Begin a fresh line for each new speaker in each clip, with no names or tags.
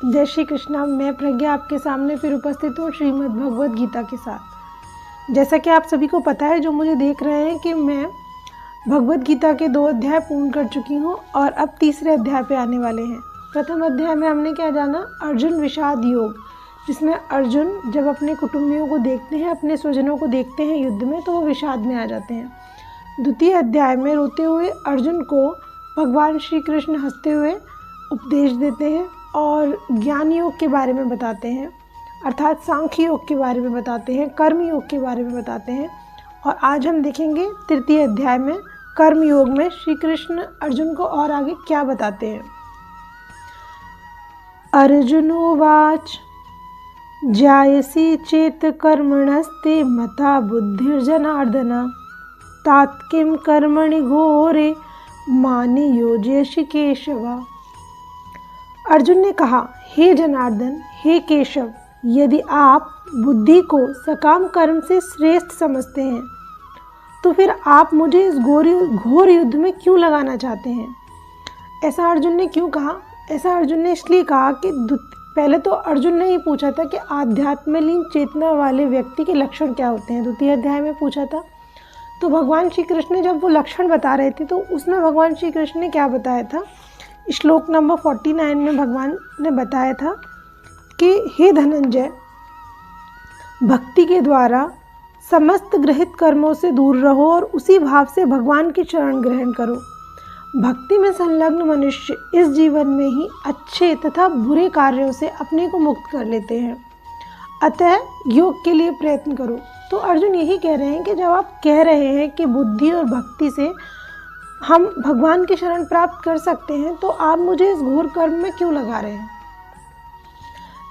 जय श्री कृष्णा। मैं प्रज्ञा आपके सामने फिर उपस्थित हूँ श्रीमद् भगवद गीता के साथ। जैसा कि आप सभी को पता है, जो मुझे देख रहे हैं, कि मैं भगवद गीता के 2 अध्याय पूर्ण कर चुकी हूँ और अब तीसरे अध्याय पे आने वाले हैं। प्रथम अध्याय में हमने क्या जाना? अर्जुन विषाद योग, जिसमें अर्जुन जब अपने कुटुंबियों को देखते हैं, अपने स्वजनों को देखते हैं युद्ध में, तो वो विषाद में आ जाते हैं। द्वितीय अध्याय में रोते हुए अर्जुन को भगवान श्री कृष्ण हंसते हुए उपदेश देते हैं और ज्ञान योग के बारे में बताते हैं, अर्थात सांख्य योग के बारे में बताते हैं, कर्म योग के बारे में बताते हैं। और आज हम देखेंगे तृतीय अध्याय में कर्म योग में श्री कृष्ण अर्जुन को और आगे क्या बताते हैं। अर्जुनोवाच जायसी चेत कर्मणस्ते मता बुद्धिर्जनार्दन तात किं कर्मणि घोरे मानि योजयसि केशव। अर्जुन ने कहा, हे जनार्दन, हे केशव, यदि आप बुद्धि को सकाम कर्म से श्रेष्ठ समझते हैं तो फिर आप मुझे इस घोर युद्ध में क्यों लगाना चाहते हैं? ऐसा अर्जुन ने क्यों कहा? ऐसा अर्जुन ने इसलिए कहा कि पहले तो अर्जुन ने ही पूछा था कि आध्यात्म में लीन चेतना वाले व्यक्ति के लक्षण क्या होते हैं। द्वितीय अध्याय में पूछा था। तो भगवान श्री कृष्ण ने जब वो लक्षण बता रहे थे तो उसमें भगवान श्री कृष्ण ने क्या बताया था? श्लोक नंबर 49 में भगवान ने बताया था कि हे धनंजय, भक्ति के द्वारा समस्त गृहित कर्मों से दूर रहो और उसी भाव से भगवान की शरण ग्रहण करो। भक्ति में संलग्न मनुष्य इस जीवन में ही अच्छे तथा बुरे कार्यों से अपने को मुक्त कर लेते हैं। अतः योग के लिए प्रयत्न करो। तो अर्जुन यही कह रहे हैं कि जब आप कह रहे हैं कि बुद्धि और भक्ति से हम भगवान की शरण प्राप्त कर सकते हैं, तो आप मुझे इस घोर कर्म में क्यों लगा रहे हैं?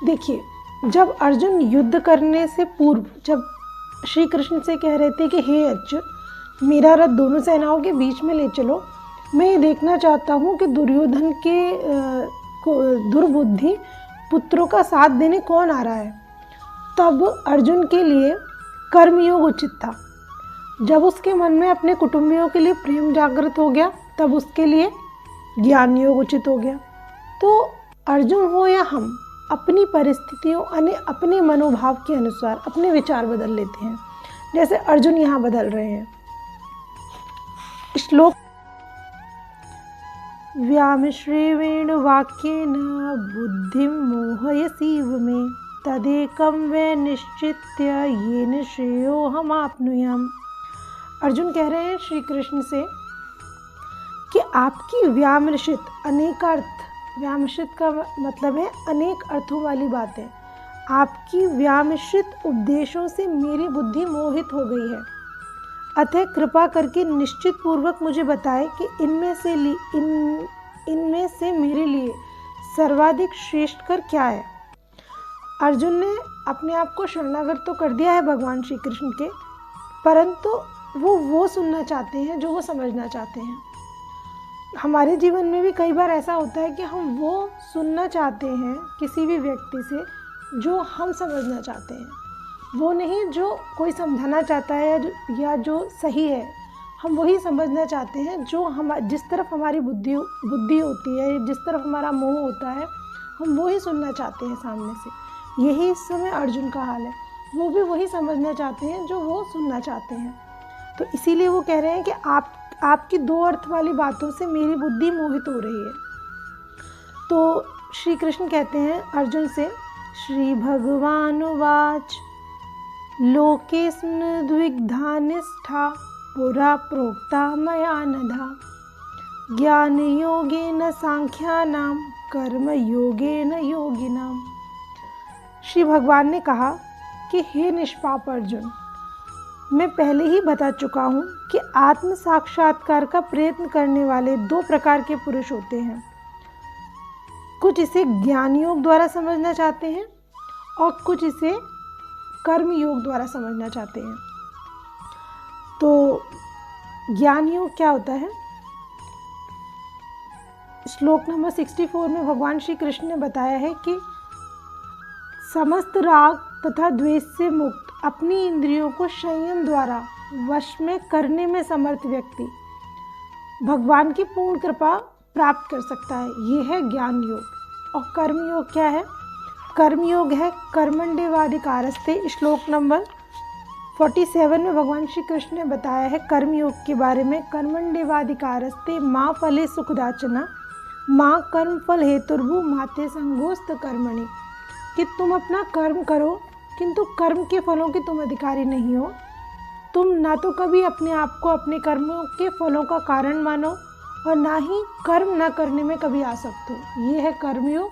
देखिए, जब अर्जुन युद्ध करने से पूर्व जब श्री कृष्ण से कह रहे थे कि हे अर्जुन, मेरा रथ दोनों सेनाओं के बीच में ले चलो, मैं ये देखना चाहता हूँ कि दुर्योधन के दुर्बुद्धि पुत्रों का साथ देने कौन आ रहा है, तब अर्जुन के लिए कर्मयोग उचित था। जब उसके मन में अपने कुटुंबियों के लिए प्रेम जागृत हो गया, तब उसके लिए ज्ञान योग उचित हो गया। तो अर्जुन हो या हम, अपनी परिस्थितियों अपने मनोभाव के अनुसार अपने विचार बदल लेते हैं, जैसे अर्जुन यहाँ बदल रहे हैं। श्लोक व्यामिश्रेवेण वाक्येन बुद्धिं मोहयसीव मे तदेकं वै निश्चित्य येन श्रेयोहमाप्नुयाम्। अर्जुन कह रहे हैं श्री कृष्ण से कि आपकी व्यामृषित अनेक अर्थ, व्यामृषित का मतलब है अनेक अर्थों वाली बातें, आपकी व्यामृषित उपदेशों से मेरी बुद्धि मोहित हो गई है। अतः कृपा करके निश्चित पूर्वक मुझे बताएं कि इनमें से मेरे लिए सर्वाधिक श्रेष्ठ कर क्या है। अर्जुन ने अपने आप को शरणागत तो कर दिया है भगवान श्री कृष्ण के, परंतु वो सुनना चाहते हैं जो वो समझना चाहते हैं। हमारे जीवन में भी कई बार ऐसा होता है कि हम वो सुनना चाहते हैं किसी भी व्यक्ति से जो हम समझना चाहते हैं, वो नहीं जो कोई समझाना चाहता है या जो सही है। हम वही समझना चाहते हैं जो जिस तरफ हमारी बुद्धि होती है, जिस तरफ हमारा मोह होता है, हम वो ही सुनना चाहते हैं सामने से। यही इस समय अर्जुन का हाल है। वो भी वही समझना चाहते हैं जो वो सुनना चाहते हैं। तो इसीलिए वो कह रहे हैं कि आपकी 2 अर्थ वाली बातों से मेरी बुद्धि मोहित हो रही है। तो श्री कृष्ण कहते हैं अर्जुन से, श्री भगवानुवाच लोकेस्मिन् द्विग्धा पुरा प्रोक्ता मया नघा ज्ञान योगेन सांख्यानां कर्म योगेन योगिनां। श्री भगवान ने कहा कि हे निष्पाप अर्जुन, मैं पहले ही बता चुका हूँ कि आत्म साक्षात्कार का प्रयत्न करने वाले 2 प्रकार के पुरुष होते हैं। कुछ इसे ज्ञान योग द्वारा समझना चाहते हैं और कुछ इसे कर्म योग द्वारा समझना चाहते हैं। तो ज्ञान योग क्या होता है? श्लोक नंबर 64 में भगवान श्री कृष्ण ने बताया है कि समस्त राग तथा द्वेष से मुक्त, अपनी इंद्रियों को संयम द्वारा वश में करने में समर्थ व्यक्ति भगवान की पूर्ण कृपा प्राप्त कर सकता है। ये है ज्ञान योग। और कर्मयोग क्या है? कर्मयोग है कर्मण्येवाधिकारस्ते। श्लोक नंबर 47 में भगवान श्री कृष्ण ने बताया है कर्मयोग के बारे में। कर्मण्येवाधिकारस्ते माँ फले सुखदाचना माँ कर्म फल हेतुर्भु माते संगोस्त कर्मणि, कि तुम अपना कर्म करो किंतु कर्म के फलों के तुम अधिकारी नहीं हो। तुम ना तो कभी अपने आप को अपने कर्मों के फलों का कारण मानो और ना ही कर्म न करने में कभी आसक्त हो। ये है कर्मयोग।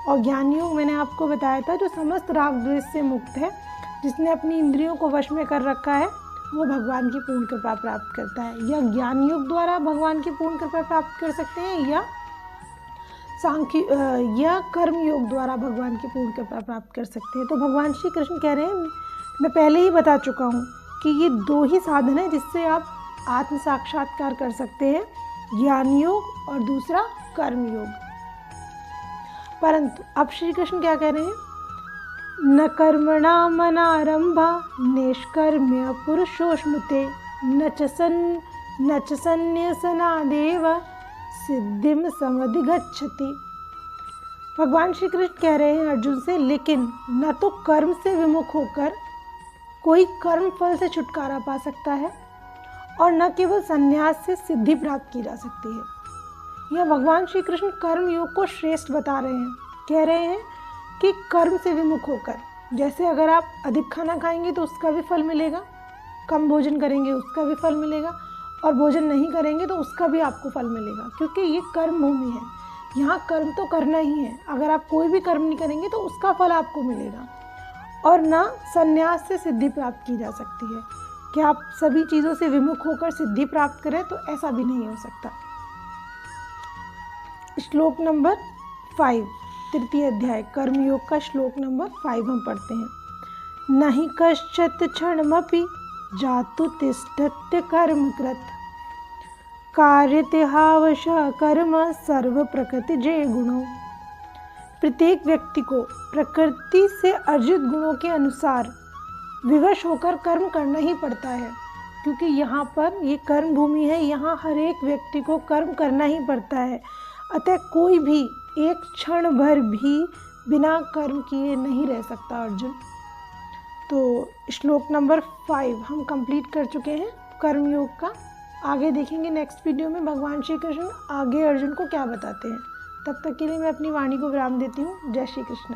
और ज्ञान योग मैंने आपको बताया था, जो समस्त राग द्वेष से मुक्त है, जिसने अपनी इंद्रियों को वश में कर रखा है, वो भगवान की पूर्ण कृपा प्राप्त करता है। या ज्ञान योग द्वारा भगवान की पूर्ण कृपा प्राप्त कर सकते हैं या या कर्म योग द्वारा भगवान की पूर्ण कृपा प्राप्त कर सकते हैं। तो भगवान श्री कृष्ण कह रहे हैं, मैं पहले ही बता चुका हूँ कि ये दो ही साधन है जिससे आप आत्म साक्षात्कार कर सकते हैं, ज्ञान योग और दूसरा कर्म योग। परंतु अब श्री कृष्ण क्या कह रहे हैं? न कर्मणा मनारंभा निष्कर्म्य पुरुषोश्नुते न च सन्न्यसनादेव सिद्धिम समधिगच्छति। भगवान श्री कृष्ण कह रहे हैं अर्जुन से, लेकिन न तो कर्म से विमुख होकर कोई कर्म फल से छुटकारा पा सकता है और न केवल संन्यास से सिद्धि प्राप्त की जा सकती है। यह भगवान श्री कृष्ण कर्म योग को श्रेष्ठ बता रहे हैं। कह रहे हैं कि कर्म से विमुख होकर, जैसे अगर आप अधिक खाना खाएंगे तो उसका भी फल मिलेगा, कम भोजन करेंगे उसका भी फल मिलेगा, और भोजन नहीं करेंगे तो उसका भी आपको फल मिलेगा, क्योंकि ये कर्म भूमि है। यहाँ कर्म तो करना ही है। अगर आप कोई भी कर्म नहीं करेंगे तो उसका फल आपको मिलेगा। और ना संन्यास से सिद्धि प्राप्त की जा सकती है कि आप सभी चीज़ों से विमुख होकर सिद्धि प्राप्त करें, तो ऐसा भी नहीं हो सकता। श्लोक नंबर 5, तृतीय अध्याय कर्मयोग का श्लोक नंबर 5 हम पढ़ते हैं। नहि कश्चित् क्षणमपि जातु तिष्ठत्य कर्मकृत् कार्यते हावशः कर्म सर्व प्रकृति जय गुणों। प्रत्येक व्यक्ति को प्रकृति से अर्जित गुणों के अनुसार विवश होकर कर्म करना ही पड़ता है, क्योंकि यहाँ पर ये कर्म भूमि है। यहाँ हर एक व्यक्ति को कर्म करना ही पड़ता है। अतः कोई भी एक क्षण भर भी बिना कर्म किए नहीं रह सकता अर्जुन। तो श्लोक नंबर 5 हम कंप्लीट कर चुके हैं कर्मयोग का। आगे देखेंगे नेक्स्ट वीडियो में भगवान श्री कृष्ण आगे अर्जुन को क्या बताते हैं। तब तक के लिए मैं अपनी वाणी को विराम देती हूँ। जय श्री कृष्ण।